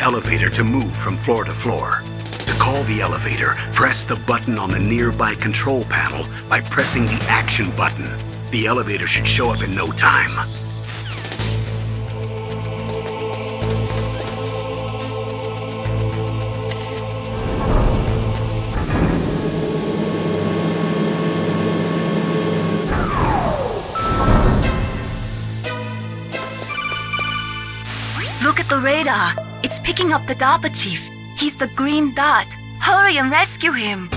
elevator to move from floor to floor. To call the elevator, press the button on the nearby control panel by pressing the action button. The elevator should show up in no time. Look at the radar. It's picking up the DARPA chief. He's the green dot. Hurry and rescue him.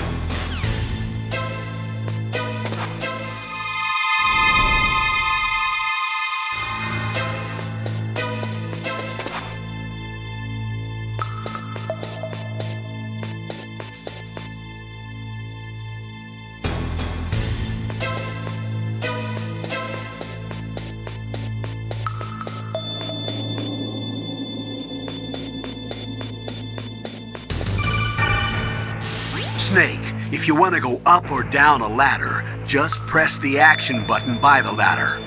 Snake, if you want to go up or down a ladder, just press the action button by the ladder.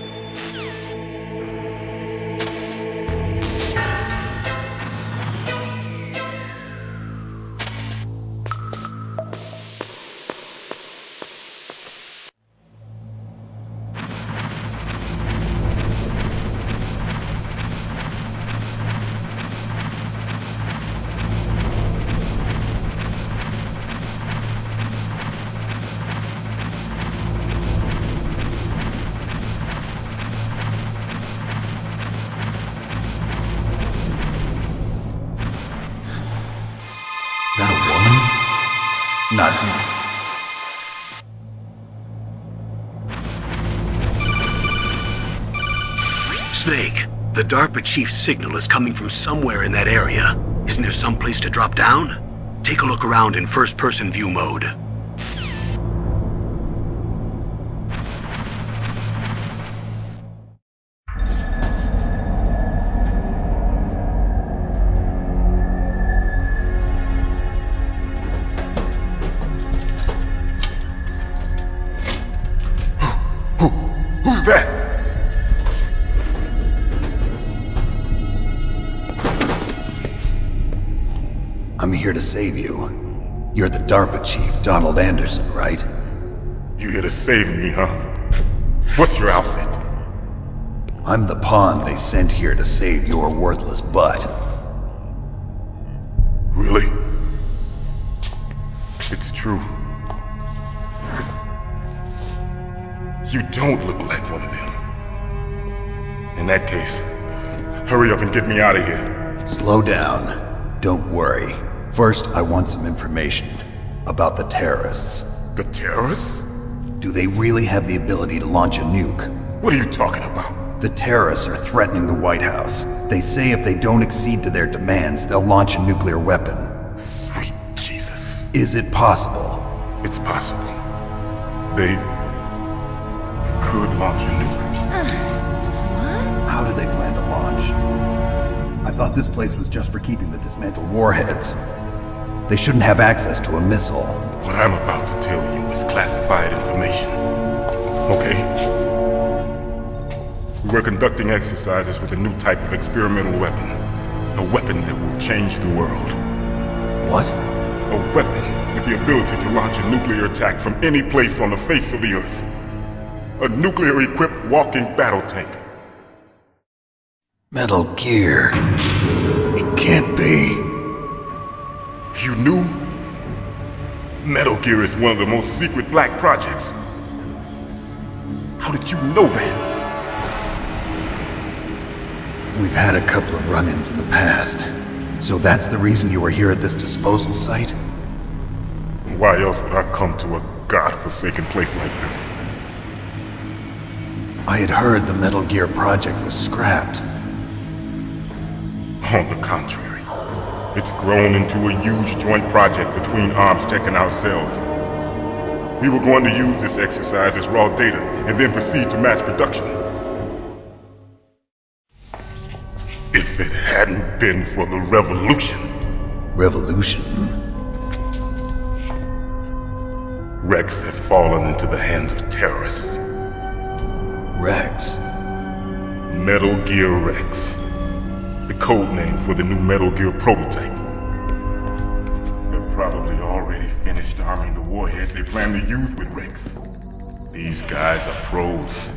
Is that a woman? Not me. Snake, the DARPA chief's signal is coming from somewhere in that area. Isn't there some place to drop down? Take a look around in first-person view mode. Who's that? I'm here to save you. You're the DARPA chief, Donald Anderson, right? You here to save me, huh? What's your outfit? I'm the pawn they sent here to save your worthless butt. Really? It's true. You don't look like one of them. In that case, hurry up and get me out of here. Slow down. Don't worry. First, I want some information about the terrorists. The terrorists? Do they really have the ability to launch a nuke? What are you talking about? The terrorists are threatening the White House. They say if they don't accede to their demands, they'll launch a nuclear weapon. Sweet Jesus. Is it possible? It's possible. They could launch a nuke. How do they plan to launch? I thought this place was just for keeping the dismantled warheads. They shouldn't have access to a missile. What I'm about to tell you is classified information. Okay? We were conducting exercises with a new type of experimental weapon. A weapon that will change the world. What? A weapon with the ability to launch a nuclear attack from any place on the face of the Earth. A nuclear-equipped walking battle tank. Metal Gear. It can't be. You knew? Metal Gear is one of the most secret black projects. How did you know that? We've had a couple of run-ins in the past. So that's the reason you were here at this disposal site? Why else would I come to a god-forsaken place like this? I had heard the Metal Gear project was scrapped. On the contrary, it's grown into a huge joint project between ArmsTech and ourselves. We were going to use this exercise as raw data and then proceed to mass production. If it hadn't been for the revolution. Revolution? Rex has fallen into the hands of terrorists. Rex? Metal Gear Rex. The code name for the new Metal Gear prototype. They're probably already finished arming the warhead they plan to use with Rex. These guys are pros.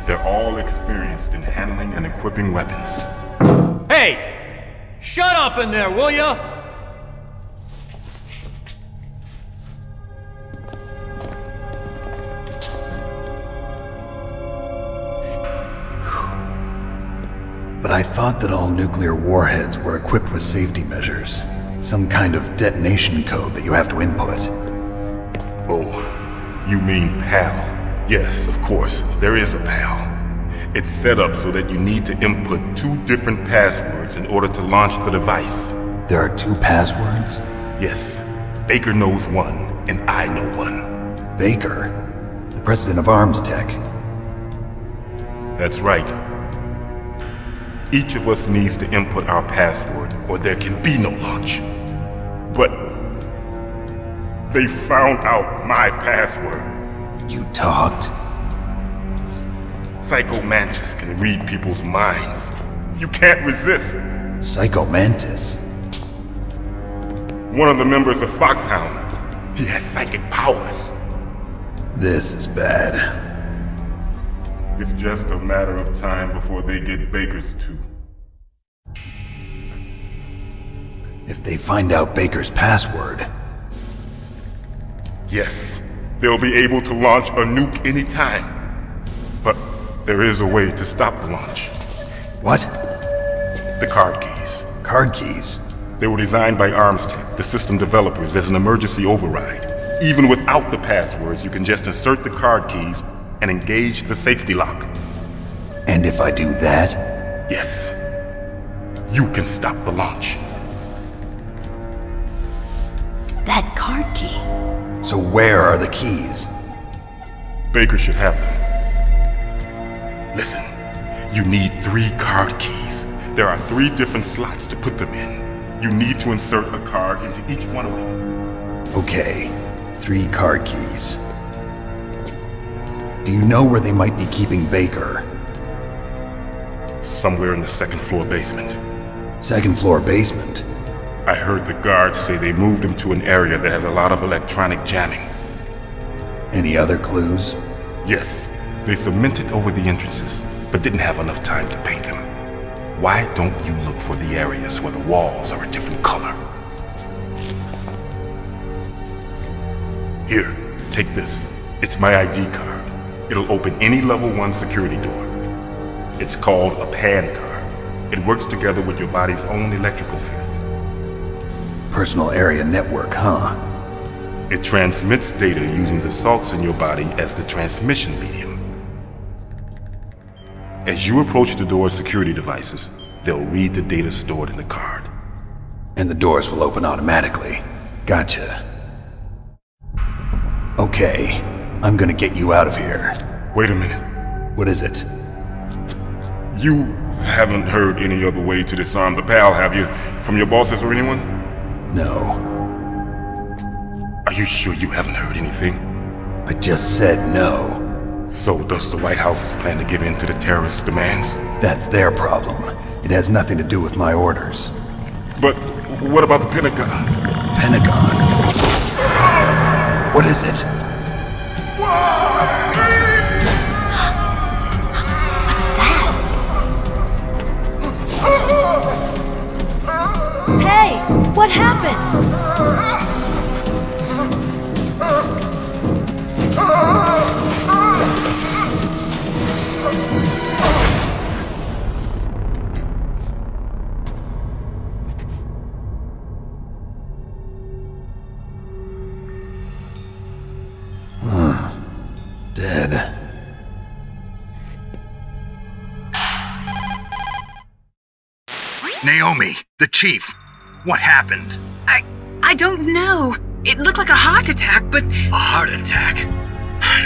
They're all experienced in handling and equipping weapons. Hey! Shut up in there, will ya? But I thought that all nuclear warheads were equipped with safety measures. Some kind of detonation code that you have to input. Oh, you mean PAL? Yes, of course, there is a PAL. It's set up so that you need to input 2 different passwords in order to launch the device. There are 2 passwords? Yes, Baker knows one, and I know one. Baker? The president of Arms Tech? That's right. Each of us needs to input our password, or there can be no launch. But they found out my password. You talked? Psycho Mantis can read people's minds. You can't resist. Psycho Mantis? One of the members of FOXHOUND. He has psychic powers. This is bad. It's just a matter of time before they get Baker's too. If they find out Baker's password... Yes, they'll be able to launch a nuke anytime. But there is a way to stop the launch. What? The card keys. Card keys? They were designed by Arms Tech, the system developers, as an emergency override. Even without the passwords, you can just insert the card keys and engage the safety lock. And if I do that? Yes. You can stop the launch. That card key. So where are the keys? Baker should have them. Listen, you need 3 card keys. There are 3 different slots to put them in. You need to insert a card into each one of them. Okay, 3 card keys. Do you know where they might be keeping Baker? Somewhere in the 2nd floor basement. 2nd floor basement? I heard the guards say they moved him to an area that has a lot of electronic jamming. Any other clues? Yes, they cemented over the entrances, but didn't have enough time to paint them. Why don't you look for the areas where the walls are a different color? Here, take this. It's my ID card. It'll open any level 1 security door. It's called a PAN card. It works together with your body's own electrical field. Personal area network, huh? It transmits data using the salts in your body as the transmission medium. As you approach the door's security devices, they'll read the data stored in the card. And the doors will open automatically. Gotcha. Okay, I'm gonna get you out of here. Wait a minute. What is it? You haven't heard any other way to disarm the PAL, have you? From your bosses or anyone? No. Are you sure you haven't heard anything? I just said no. So does the White House plan to give in to the terrorists' demands? That's their problem. It has nothing to do with my orders. But what about the Pentagon? Pentagon? What is it? Hey, what happened? Dead. Naomi, the chief. What happened? I don't know. It looked like a heart attack, but... A heart attack?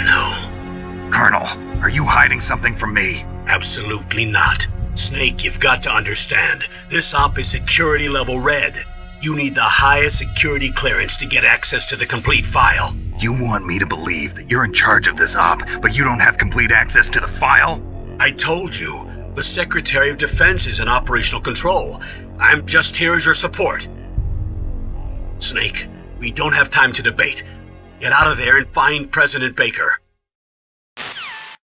No. Colonel, are you hiding something from me? Absolutely not. Snake, you've got to understand. This op is security level red. You need the highest security clearance to get access to the complete file. You want me to believe that you're in charge of this op, but you don't have complete access to the file? I told you, The Secretary of Defense is in operational control. I'm just here as your support. Snake, we don't have time to debate. Get out of there and find President Baker.